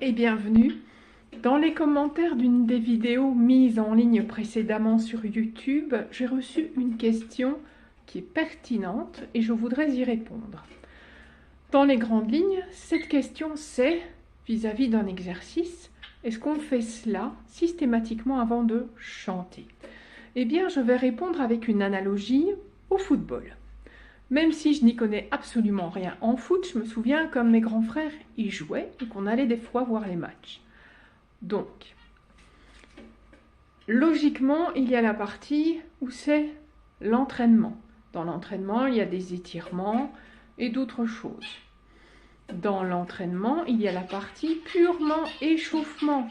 et bienvenue. Dans les commentaires d'une des vidéos mises en ligne précédemment sur YouTube, j'ai reçu une question qui est pertinente et je voudrais y répondre. Dans les grandes lignes, cette question c'est, vis-à-vis d'un exercice, est-ce qu'on fait cela systématiquement avant de chanter? Eh bien, je vais répondre avec une analogie au football. Même si je n'y connais absolument rien en foot, je me souviens comme mes grands frères y jouaient et qu'on allait des fois voir les matchs. Donc, logiquement, il y a la partie où c'est l'entraînement. Dans l'entraînement, il y a des étirements et d'autres choses. Dans l'entraînement, il y a la partie purement échauffement.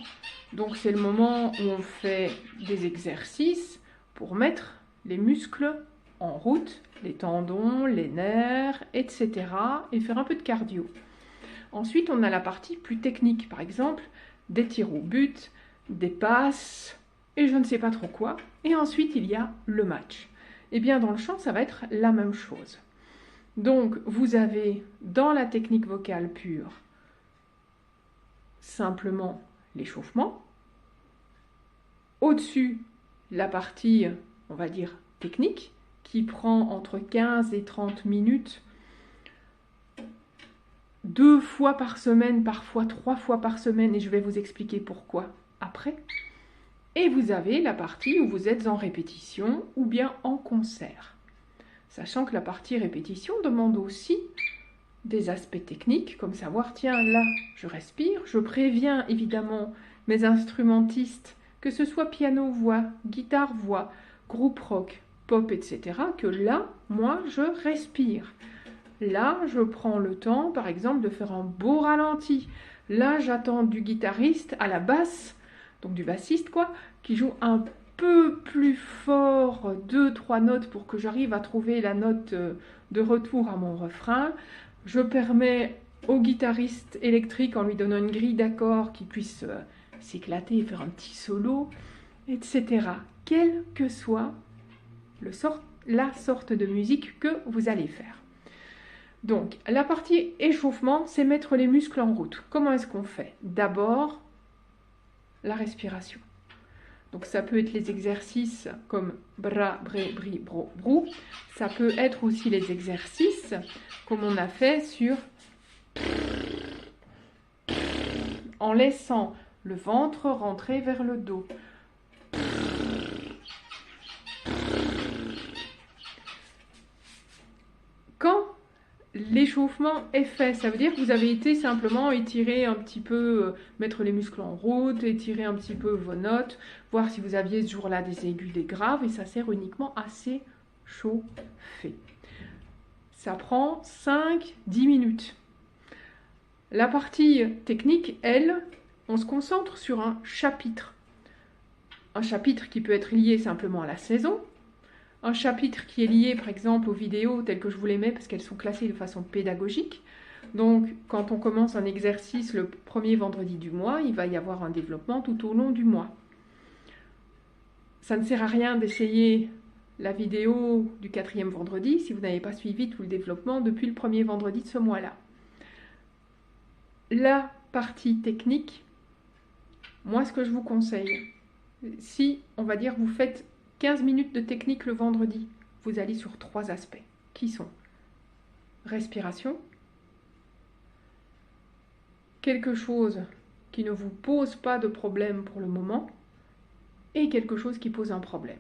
Donc, c'est le moment où on fait des exercices pour mettre les muscles en route, les tendons, les nerfs, etc. et faire un peu de cardio. Ensuite, on a la partie plus technique, par exemple, des tirs au but, des passes, et je ne sais pas trop quoi. Et ensuite, il y a le match. Eh bien, dans le chant, ça va être la même chose. Donc, vous avez, dans la technique vocale pure, simplement l'échauffement. Au-dessus, la partie, on va dire, technique, qui prend entre 15 et 30 minutes, 2 fois par semaine, parfois 3 fois par semaine, et je vais vous expliquer pourquoi après. Et vous avez la partie où vous êtes en répétition ou bien en concert. Sachant que la partie répétition demande aussi des aspects techniques, comme savoir, tiens, là, je respire. Je préviens évidemment mes instrumentistes, que ce soit piano-voix, guitare-voix, groupe rock, pop, etc., que là, moi, je respire. Là, je prends le temps, par exemple, de faire un beau ralenti. Là, j'attends du guitariste à la basse, donc du bassiste, quoi, qui joue un peu plus fort 2-3 notes pour que j'arrive à trouver la note de retour à mon refrain. Je permets au guitariste électrique, en lui donnant une grille d'accords, qu'il puisse s'éclater et faire un petit solo, etc. Quelle que soit la sorte de musique que vous allez faire. Donc, la partie échauffement, c'est mettre les muscles en route. Comment est-ce qu'on fait? D'abord, la respiration. Donc, ça peut être les exercices comme bra, bré, bri, bro, brou. Ça peut être aussi les exercices comme on a fait sur en laissant le ventre rentrer vers le dos. Quand l'échauffement est fait, ça veut dire que vous avez été simplement étirer un petit peu, mettre les muscles en route, étirer un petit peu vos notes, voir si vous aviez ce jour-là des aigus, des graves, et ça sert uniquement à s'échauffer. Ça prend 5-10 minutes. La partie technique, elle, on se concentre sur un chapitre. Un chapitre qui peut être lié simplement à la saison, un chapitre qui est lié par exemple aux vidéos telles que je vous les mets parce qu'elles sont classées de façon pédagogique. Donc quand on commence un exercice le premier vendredi du mois, il va y avoir un développement tout au long du mois. Ça ne sert à rien d'essayer la vidéo du 4e vendredi si vous n'avez pas suivi tout le développement depuis le premier vendredi de ce mois-là. La partie technique, moi ce que je vous conseille, si on va dire vous faites 15 minutes de technique le vendredi, vous allez sur 3 aspects, qui sont respiration, quelque chose qui ne vous pose pas de problème pour le moment, et quelque chose qui pose un problème.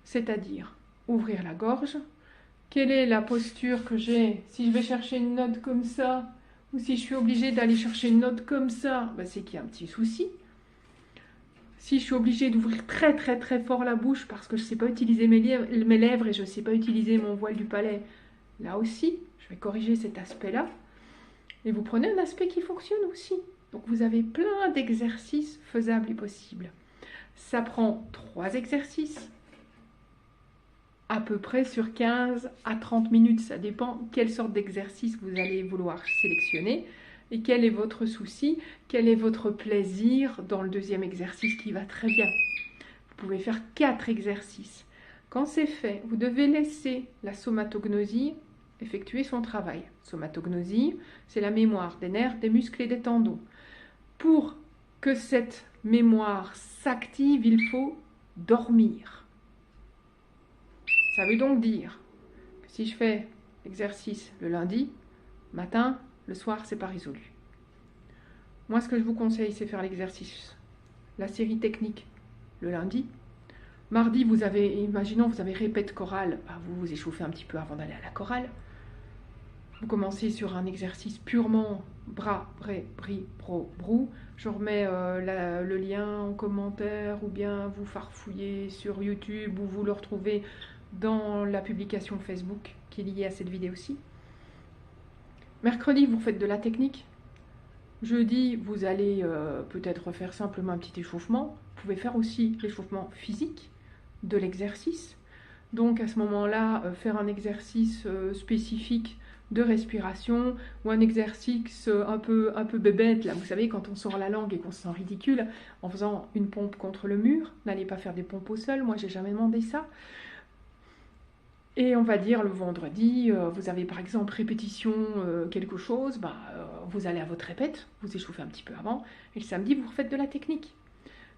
C'est-à-dire, ouvrir la gorge, quelle est la posture que j'ai, si je vais chercher une note comme ça, ou si je suis obligée d'aller chercher une note comme ça, ben c'est qu'il y a un petit souci. Si je suis obligée d'ouvrir très très très fort la bouche parce que je ne sais pas utiliser mes lèvres et je ne sais pas utiliser mon voile du palais, là aussi, je vais corriger cet aspect-là. Et vous prenez un aspect qui fonctionne aussi. Donc vous avez plein d'exercices faisables et possibles. Ça prend 3 exercices, à peu près sur 15 à 30 minutes. Ça dépend quelle sorte d'exercice vous allez vouloir sélectionner. Et quel est votre souci, quel est votre plaisir dans le 2e exercice qui va très bien. Vous pouvez faire 4 exercices. Quand c'est fait, vous devez laisser la somatognosie effectuer son travail. Somatognosie, c'est la mémoire des nerfs, des muscles et des tendons. Pour que cette mémoire s'active, il faut dormir. Ça veut donc dire que si je fais l'exercice le lundi matin, le soir, c'est pas résolu. Moi, ce que je vous conseille, c'est faire l'exercice, la série technique, le lundi. Mardi, vous avez, imaginons, vous avez répète chorale, vous vous échauffez un petit peu avant d'aller à la chorale. Vous commencez sur un exercice purement bras, bré, bri, bro, brou. Je remets le lien en commentaire ou bien vous farfouillez sur YouTube ou vous le retrouvez dans la publication Facebook qui est liée à cette vidéo-ci. Mercredi, vous faites de la technique. Jeudi, vous allez peut-être faire simplement un petit échauffement. Vous pouvez faire aussi l'échauffement physique de l'exercice. Donc à ce moment-là, faire un exercice spécifique de respiration ou un exercice un peu bébête, là, vous savez, quand on sort la langue et qu'on se sent ridicule en faisant une pompe contre le mur. N'allez pas faire des pompes au sol, moi j'ai jamais demandé ça. Et on va dire le vendredi, vous avez par exemple répétition quelque chose, vous allez à votre répète, vous échauffez un petit peu avant, et le samedi vous refaites de la technique.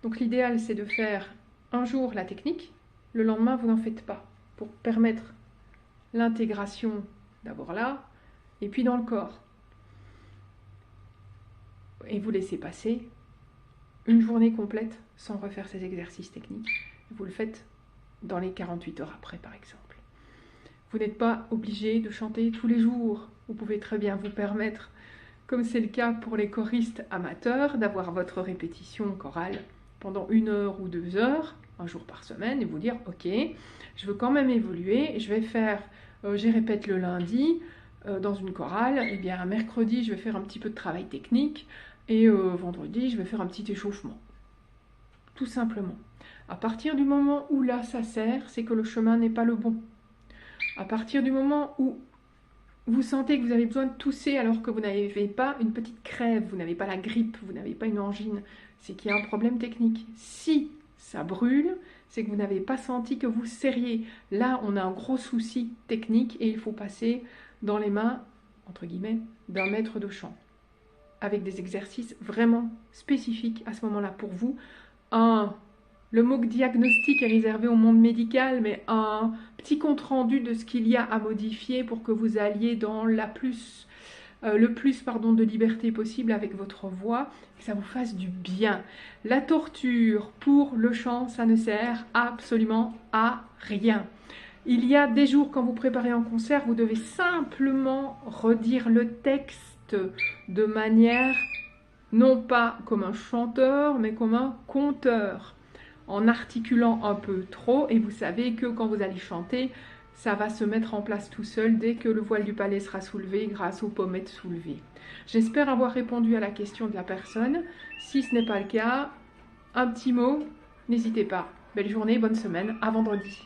Donc l'idéal c'est de faire un jour la technique, le lendemain vous n'en faites pas, pour permettre l'intégration d'abord là, et puis dans le corps. Et vous laissez passer une journée complète sans refaire ces exercices techniques. Vous le faites dans les 48 heures après par exemple. Vous n'êtes pas obligé de chanter tous les jours. Vous pouvez très bien vous permettre, comme c'est le cas pour les choristes amateurs, d'avoir votre répétition chorale pendant 1 heure ou 2 heures, un jour par semaine, et vous dire « Ok, je veux quand même évoluer, je vais faire, je répète le lundi dans une chorale, et bien mercredi je vais faire un petit peu de travail technique, et vendredi je vais faire un petit échauffement. » Tout simplement. À partir du moment où là ça sert, c'est que le chemin n'est pas le bon. À partir du moment où vous sentez que vous avez besoin de tousser alors que vous n'avez pas une petite crève, vous n'avez pas la grippe, vous n'avez pas une angine, c'est qu'il y a un problème technique. Si ça brûle, c'est que vous n'avez pas senti que vous serriez. Là, on a un gros souci technique et il faut passer dans les mains, entre guillemets, d'un maître de chant. Avec des exercices vraiment spécifiques à ce moment-là pour vous. Le mot diagnostic est réservé au monde médical, mais un petit compte-rendu de ce qu'il y a à modifier pour que vous alliez dans le plus de liberté possible avec votre voix, que ça vous fasse du bien. La torture pour le chant, ça ne sert absolument à rien. Il y a des jours quand vous préparez un concert, vous devez simplement redire le texte de manière, non pas comme un chanteur, mais comme un conteur, en articulant un peu trop, et vous savez que quand vous allez chanter, ça va se mettre en place tout seul dès que le voile du palais sera soulevé grâce aux pommettes soulevées. J'espère avoir répondu à la question de la personne. Si ce n'est pas le cas, un petit mot, n'hésitez pas. Belle journée, bonne semaine, à vendredi.